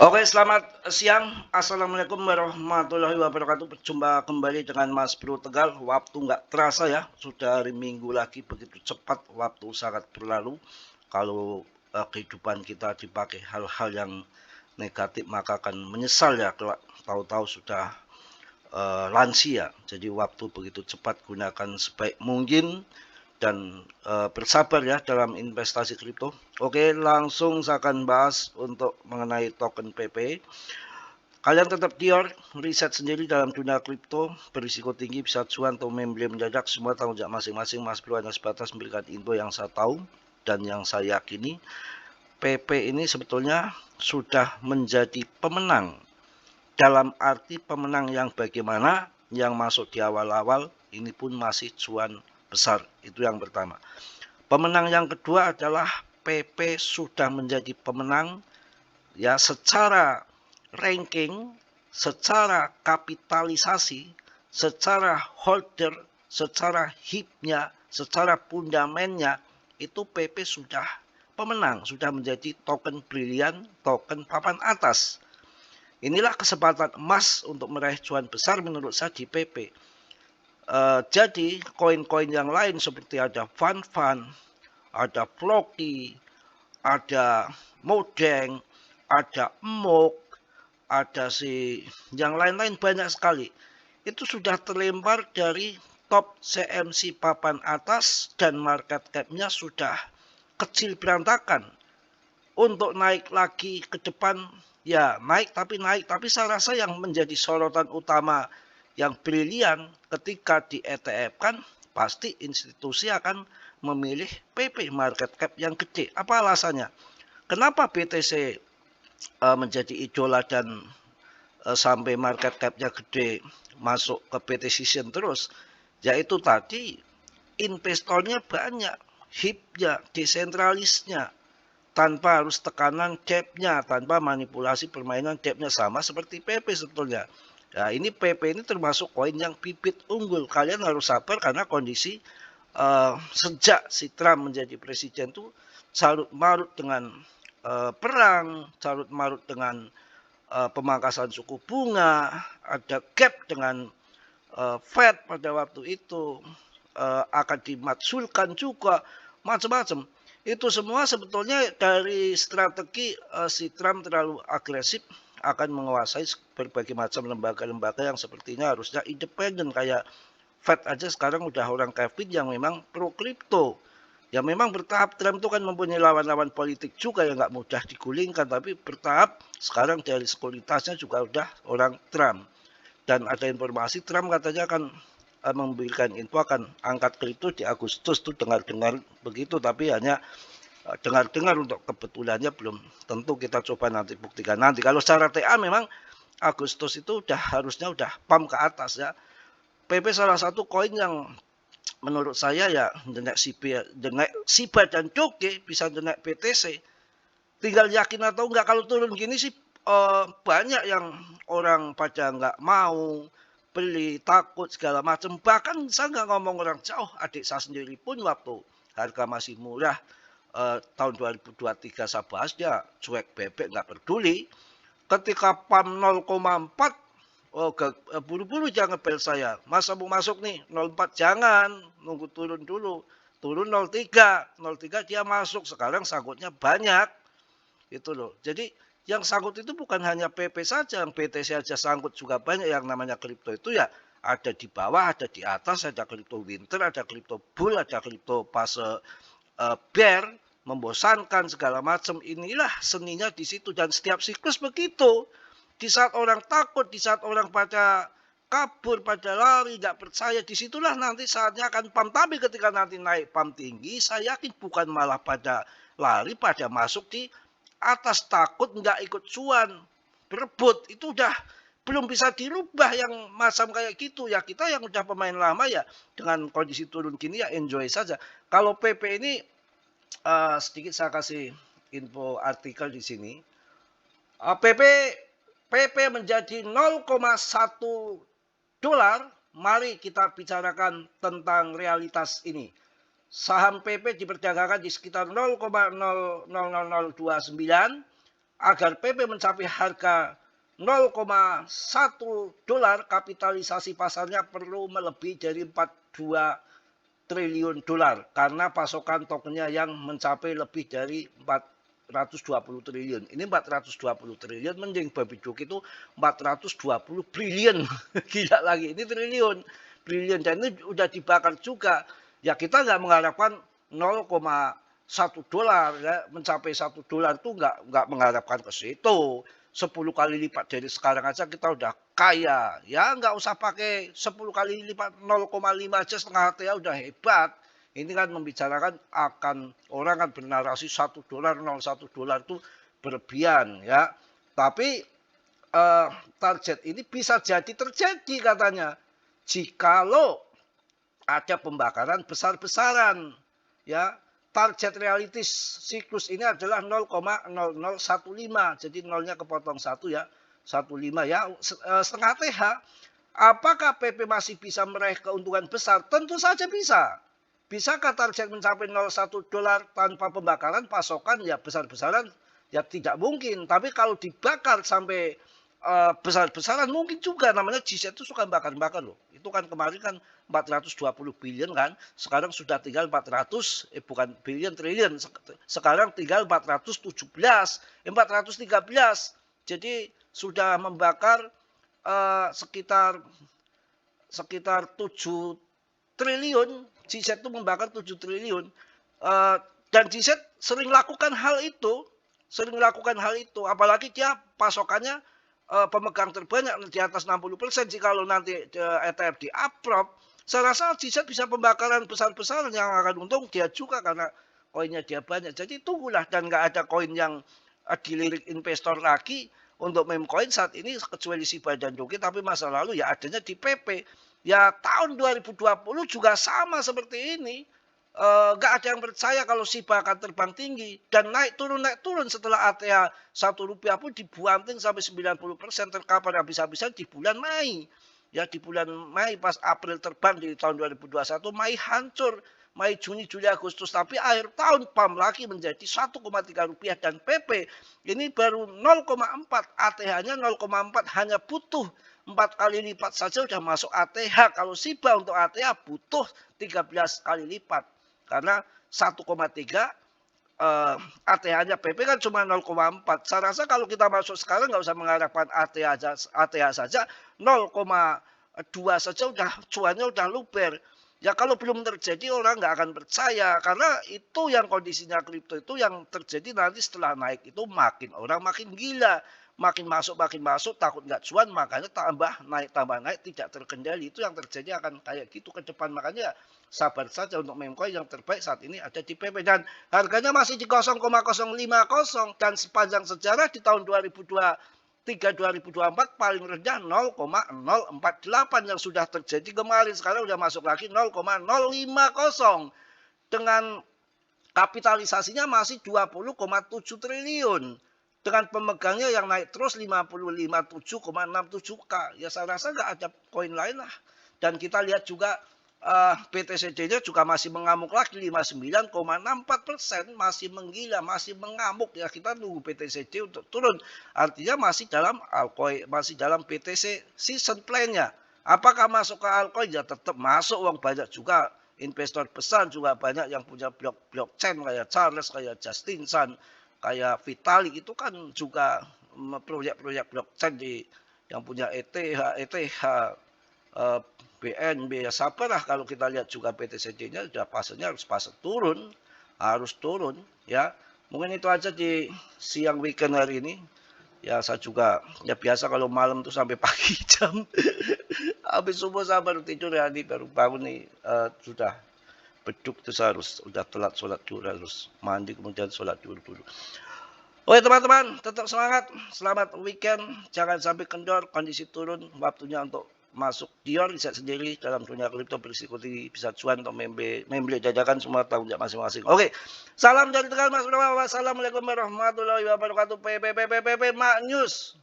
Oke, selamat siang. Assalamualaikum warahmatullahi wabarakatuh. Berjumpa kembali dengan Mas Bro Tegal. Waktu nggak terasa ya, sudah hari Minggu lagi, begitu cepat waktu sangat berlalu. Kalau kehidupan kita dipakai hal-hal yang negatif, maka akan menyesal ya kalau tahu-tahu sudah lansia. Jadi waktu begitu cepat, gunakan sebaik mungkin dan bersabar ya dalam investasi kripto. Oke, langsung saya akan bahas untuk mengenai token PP. Kalian tetap dior, riset sendiri dalam dunia kripto, berisiko tinggi, bisa cuan atau membeli mendadak, semua tanggung jawab masing-masing. Mas Bro hanya sebatas memberikan info yang saya tahu dan yang saya yakini. PP ini sebetulnya sudah menjadi pemenang. Dalam arti pemenang yang bagaimana, yang masuk di awal-awal, ini pun masih cuan besar. Itu yang pertama. Pemenang yang kedua adalah PP sudah menjadi pemenang ya secara ranking, secara kapitalisasi, secara holder, secara HIP-nya, secara fundamennya, itu PP sudah pemenang, sudah menjadi token brilian, token papan atas. Inilah kesempatan emas untuk meraih cuan besar menurut saya di PP. Jadi koin-koin yang lain seperti ada Fun, ada Floki, ada Modeng, ada Emok, ada yang lain-lain banyak sekali. Itu sudah terlempar dari top CMC papan atas dan market cap-nya sudah kecil berantakan. Untuk naik lagi ke depan ya naik tapi saya rasa yang menjadi sorotan utama yang brilian ketika di ETF kan pasti institusi akan memilih PP market cap yang gede. Apa alasannya? Kenapa BTC menjadi idola dan sampai market cap-nya gede masuk ke BTC terus? Yaitu tadi investornya banyak, HIP-nya, desentralisnya, tanpa harus tekanan depth-nya, tanpa manipulasi permainan depth-nya sama seperti PP sebetulnya. Nah, ini PP ini termasuk koin yang bibit unggul. Kalian harus sabar karena kondisi sejak si Trump menjadi presiden tuh carut marut dengan perang, carut marut dengan pemangkasan suku bunga, ada gap dengan Fed pada waktu itu, akan dimaksulkan juga, macam-macam. Itu semua sebetulnya dari strategi si Trump terlalu agresif akan menguasai berbagai macam lembaga-lembaga yang sepertinya harusnya independen kayak Fed aja sekarang udah orang Kevin yang memang pro kripto. Ya memang bertahap Trump itu kan mempunyai lawan-lawan politik juga yang nggak mudah digulingkan, tapi bertahap sekarang dari sekuritasnya juga udah orang Trump. Dan ada informasi Trump katanya akan memberikan info akan angkat kripto di Agustus tuh dengar-dengar begitu, tapi hanya dengar-dengar untuk kebetulannya belum tentu kita coba nanti buktikan nanti. Kalau secara TA memang Agustus itu harusnya udah pump ke atas ya. PP salah satu koin yang menurut saya ya denek Shiba dan Doge bisa denek BTC. Tinggal yakin atau enggak. Kalau turun gini sih banyak yang orang pada enggak mau beli, takut segala macam. Bahkan saya enggak ngomong orang jauh, adik saya sendiri pun waktu harga masih murah tahun 2023 saya bahas dia cuek bebek enggak peduli. Ketika PAM 0,4, oh buru-buru jangan bel saya. Masa mau masuk nih 0,4 jangan, nunggu turun dulu. Turun 0,3 dia masuk. Sekarang sanggutnya banyak. Itu loh. Jadi yang sangkut itu bukan hanya PP saja, yang BTC saja sangkut juga banyak yang namanya kripto itu ya ada di bawah, ada di atas, ada kripto winter, ada kripto bull, ada kripto fase bear, membosankan segala macam. Inilah seninya di situ dan setiap siklus begitu. Di saat orang takut, di saat orang pada kabur, pada lari, nggak percaya, disitulah nanti saatnya akan pump. Tapi ketika nanti naik pump tinggi, saya yakin bukan malah pada lari, pada masuk di atas takut nggak ikut cuan, berebut, itu udah belum bisa dirubah yang macam kayak gitu ya. Kita yang udah pemain lama ya dengan kondisi turun gini ya enjoy saja. Kalau PP ini sedikit saya kasih info artikel di sini. PP menjadi 0,1 dolar. Mari kita bicarakan tentang realitas ini. Saham PP diperdagangkan di sekitar 0,00029. agar PP mencapai harga 0,1 dolar, kapitalisasi pasarnya perlu melebihi dari 42 triliun dolar karena pasokan tokennya yang mencapai lebih dari 420 triliun. Ini 420 triliun, mending babi duk itu 420 triliun. Gila lagi, ini triliun. Triliun, dan ini udah dibakar juga. Ya kita nggak mengharapkan 0,1 dolar, ya mencapai 1 dolar itu nggak mengharapkan ke situ. 10 kali lipat dari sekarang aja kita udah kaya. Ya nggak usah pakai 10 kali lipat, 0,5 aja setengah hati ya udah hebat. Ini kan membicarakan akan orang kan bernarasi 1 dolar, 0,1 dolar itu berlebihan ya. Tapi target ini bisa jadi terjadi katanya jikalau ada pembakaran besar-besaran ya. Target realistis siklus ini adalah 0,0015. Jadi nolnya kepotong 1 ya. 15 ya, setengah TH. Apakah PP masih bisa meraih keuntungan besar? Tentu saja bisa. Bisakah target mencapai 0,1 dolar tanpa pembakaran pasokan ya besar-besaran? Ya tidak mungkin. Tapi kalau dibakar sampai besar-besaran mungkin juga, namanya GZ itu suka bakar-bakar loh. Itu kan kemarin kan 420 billion kan, sekarang sudah tinggal 400, bukan billion, triliun. Sekarang tinggal 417, 413. Jadi sudah membakar sekitar 7 triliun. GZ itu membakar 7 triliun. Dan GZ sering lakukan hal itu, apalagi dia pasokannya pemegang terbanyak di atas 60%. Jikalau nanti ETF di-approve, saya rasa GZ bisa pembakaran besar-besaran, yang akan untung dia juga karena koinnya dia banyak. Jadi tunggulah, dan nggak ada koin yang dilirik investor lagi untuk meme coin saat ini kecuali Shiba dan Doge, tapi masa lalu ya adanya di PP. Ya tahun 2020 juga sama seperti ini. Nggak ada yang percaya kalau Shiba akan terbang tinggi dan naik turun setelah ATH Rp1 pun dibuanting sampai 90%, terkapar habis-habisan di bulan Mei. Ya di bulan Mei pas April terbang di tahun 2021, Mei hancur, Mei, Juni, Juli, Agustus, tapi akhir tahun pam lagi menjadi Rp1,3 dan PP ini baru 0,4, ATH-nya 0,4, hanya butuh 4 kali lipat saja sudah masuk ATH. Kalau Shiba untuk ATH butuh 13 kali lipat. Karena 1,3 ATH-nya PP kan cuma 0,4. Saya rasa kalau kita masuk sekarang nggak usah mengharapkan ATH saja 0,2 saja udah cuannya udah luber. Ya kalau belum terjadi orang nggak akan percaya, karena itu yang kondisinya kripto itu yang terjadi nanti setelah naik itu orang makin gila. Makin masuk takut nggak cuan, makanya tambah naik tidak terkendali. Itu yang terjadi akan kayak gitu ke depan. Makanya sabar saja untuk meme coin yang terbaik saat ini ada di PP dan harganya masih di 0,050 dan sepanjang sejarah di tahun 2023-2024 paling rendah 0,048 yang sudah terjadi kemarin. Sekarang sudah masuk lagi 0,050 dengan kapitalisasinya masih 20,7 triliun. Dengan pemegangnya yang naik terus 57,67K. Ya saya rasa nggak ada koin lain lah. Dan kita lihat juga BTCD-nya juga masih mengamuk lagi 59,64%, masih menggila, masih mengamuk. Ya kita nunggu BTCD untuk turun. Artinya masih dalam altcoin, masih dalam BTC season plan-nya. Apakah masuk ke altcoin? Ya tetap masuk, uang banyak juga. Investor besar juga banyak yang punya blockchain kayak Charles, kayak Justin Sun, kayak Vitalik itu kan juga proyek-proyek blockchain yang punya ETH, BNB, ya sabarlah. Kalau kita lihat juga BTCD-nya sudah pasarnya harus turun ya. Mungkin itu aja di siang weekend hari ini. Ya saya juga ya biasa kalau malam tuh sampai pagi jam habis subuh saya baru tidur ya, baru bangun nih, sudah beduk terus udah telat sholat dulu, harus mandi kemudian sholat dulu. Oke teman-teman, tetap semangat, selamat weekend, jangan sampai kendor, kondisi turun, waktunya untuk masuk Dior, bisa sendiri dalam dunia kripto, berisiko tinggi, bisa cuan atau membeli jajakan, semua tanggung jawab masing-masing. Oke, salam dari Tegal Mas Bro, wassalamualaikum warahmatullahi wabarakatuh, PPPPP Mak News.